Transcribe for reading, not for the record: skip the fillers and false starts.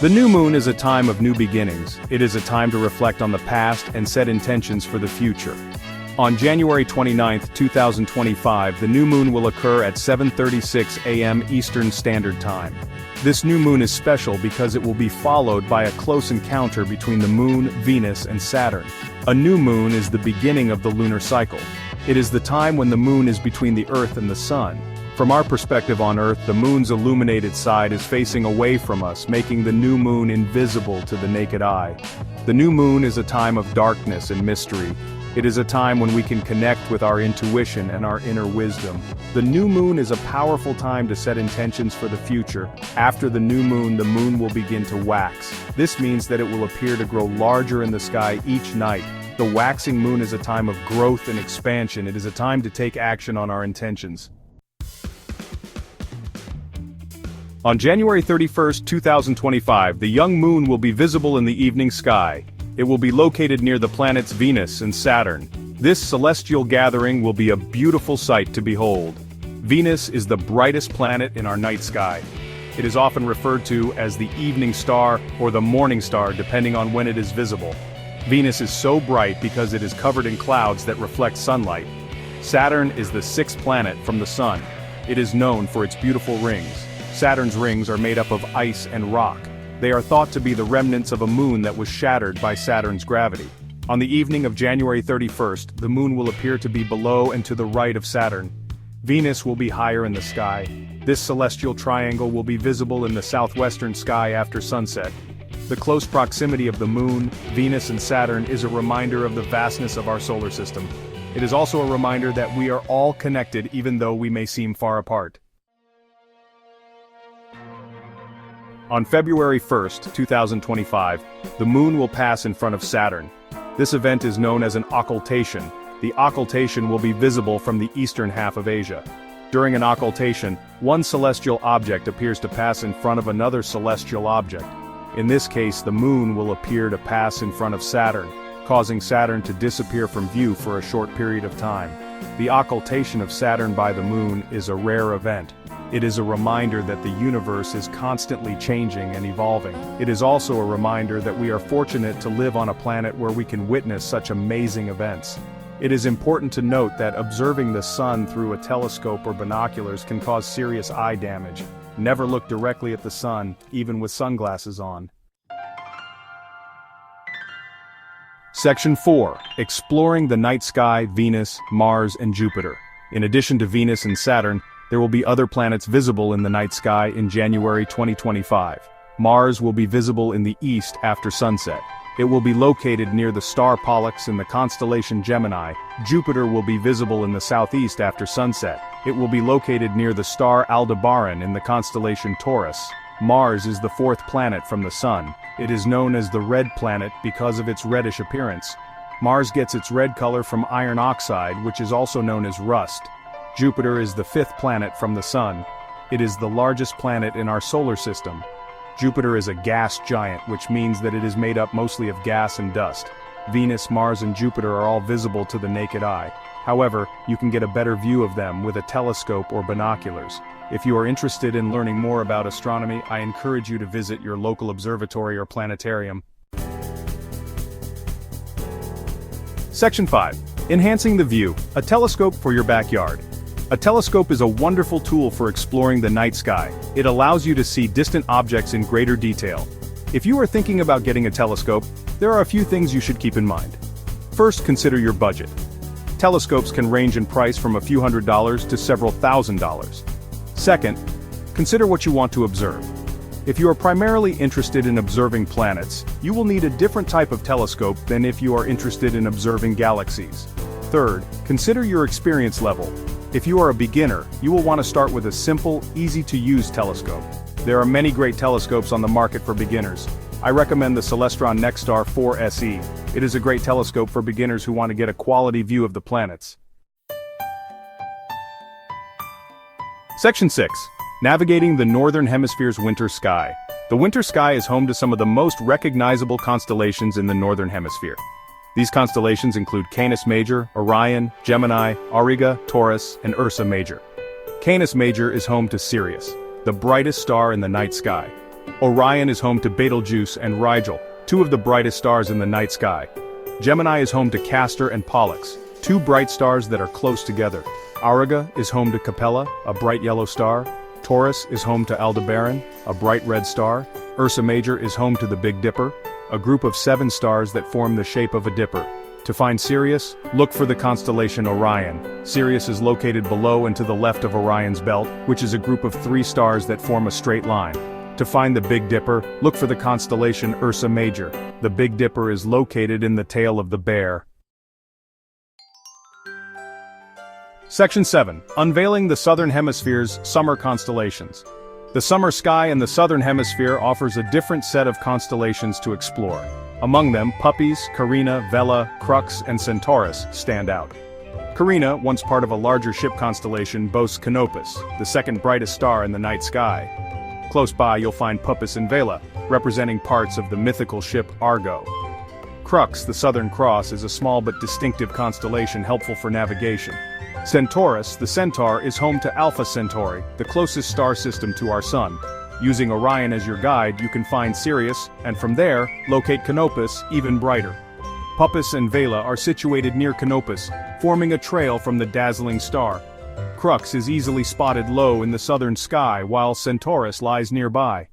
The new moon is a time of new beginnings. It is a time to reflect on the past and set intentions for the future. On January 29, 2025, the new moon will occur at 7:36 a.m. Eastern Standard Time. This new moon is special because it will be followed by a close encounter between the moon, Venus, and Saturn. A new moon is the beginning of the lunar cycle. It is the time when the moon is between the Earth and the Sun. From our perspective on Earth, the moon's illuminated side is facing away from us, making the new moon invisible to the naked eye. The new moon is a time of darkness and mystery. It is a time when we can connect with our intuition and our inner wisdom. The new moon is a powerful time to set intentions for the future. After the moon will begin to wax. This means that it will appear to grow larger in the sky each night. The waxing moon is a time of growth and expansion. It is a time to take action on our intentions. On January 31, 2025, the young moon will be visible in the evening sky. It will be located near the planets Venus and Saturn. This celestial gathering will be a beautiful sight to behold. Venus is the brightest planet in our night sky. It is often referred to as the evening star or the morning star depending on when it is visible. Venus is so bright because it is covered in clouds that reflect sunlight. Saturn is the sixth planet from the Sun. It is known for its beautiful rings. Saturn's rings are made up of ice and rock. They are thought to be the remnants of a moon that was shattered by Saturn's gravity. On the evening of January 31st, the moon will appear to be below and to the right of Saturn. Venus will be higher in the sky. This celestial triangle will be visible in the southwestern sky after sunset. The close proximity of the moon, Venus and Saturn is a reminder of the vastness of our solar system. It is also a reminder that we are all connected even though we may seem far apart. On February 1, 2025, the moon will pass in front of Saturn. This event is known as an occultation. The occultation will be visible from the eastern half of Asia. During an occultation, one celestial object appears to pass in front of another celestial object. In this case, the moon will appear to pass in front of Saturn, causing Saturn to disappear from view for a short period of time. The occultation of Saturn by the moon is a rare event. It is a reminder that the universe is constantly changing and evolving. It is also a reminder that we are fortunate to live on a planet where we can witness such amazing events. It is important to note that observing the sun through a telescope or binoculars can cause serious eye damage. Never look directly at the sun, even with sunglasses on. Section 4. Exploring the night sky, Venus, Mars, and Jupiter. In addition to Venus and Saturn, there will be other planets visible in the night sky in January 2025. Mars will be visible in the east after sunset. It will be located near the star Pollux in the constellation Gemini. Jupiter will be visible in the southeast after sunset. It will be located near the star Aldebaran in the constellation Taurus. Mars is the fourth planet from the Sun. It is known as the red planet because of its reddish appearance. Mars gets its red color from iron oxide, which is also known as rust. Jupiter is the fifth planet from the Sun. It is the largest planet in our solar system. Jupiter is a gas giant, which means that it is made up mostly of gas and dust. Venus, Mars, and Jupiter are all visible to the naked eye. However, you can get a better view of them with a telescope or binoculars. If you are interested in learning more about astronomy, I encourage you to visit your local observatory or planetarium. Section 5. Enhancing the view, a telescope for your backyard. A telescope is a wonderful tool for exploring the night sky. It allows you to see distant objects in greater detail. If you are thinking about getting a telescope, there are a few things you should keep in mind. First, consider your budget. Telescopes can range in price from a few $100s to several $1,000s. Second, consider what you want to observe. If you are primarily interested in observing planets, you will need a different type of telescope than if you are interested in observing galaxies. Third, consider your experience level. If you are a beginner, you will want to start with a simple, easy-to-use telescope. There are many great telescopes on the market for beginners. I recommend the Celestron Nexstar 4 SE. It is a great telescope for beginners who want to get a quality view of the planets. Section 6. Navigating the Northern Hemisphere's winter sky. The winter sky is home to some of the most recognizable constellations in the Northern Hemisphere. These constellations include Canis Major, Orion, Gemini, Auriga, Taurus, and Ursa Major. Canis Major is home to Sirius, the brightest star in the night sky. Orion is home to Betelgeuse and Rigel, two of the brightest stars in the night sky. Gemini is home to Castor and Pollux, two bright stars that are close together. Auriga is home to Capella, a bright yellow star. Taurus is home to Aldebaran, a bright red star. Ursa Major is home to the Big Dipper, a group of 7 stars that form the shape of a dipper. To find Sirius, look for the constellation Orion. Sirius is located below and to the left of Orion's belt, which is a group of 3 stars that form a straight line. To find the Big Dipper, look for the constellation Ursa Major. The Big Dipper is located in the tail of the bear. Section 7. Unveiling the Southern Hemisphere's summer constellations. The summer sky in the Southern Hemisphere offers a different set of constellations to explore. Among them, Puppis, Carina, Vela, Crux, and Centaurus stand out. Carina, once part of a larger ship constellation, boasts Canopus, the second brightest star in the night sky. Close by you'll find Puppis and Vela, representing parts of the mythical ship Argo. Crux, the Southern Cross, is a small but distinctive constellation helpful for navigation. Centaurus, the Centaur, is home to Alpha Centauri, the closest star system to our Sun. Using Orion as your guide, you can find Sirius, and from there, locate Canopus, even brighter. Puppis and Vela are situated near Canopus, forming a trail from the dazzling star. Crux is easily spotted low in the southern sky while Centaurus lies nearby.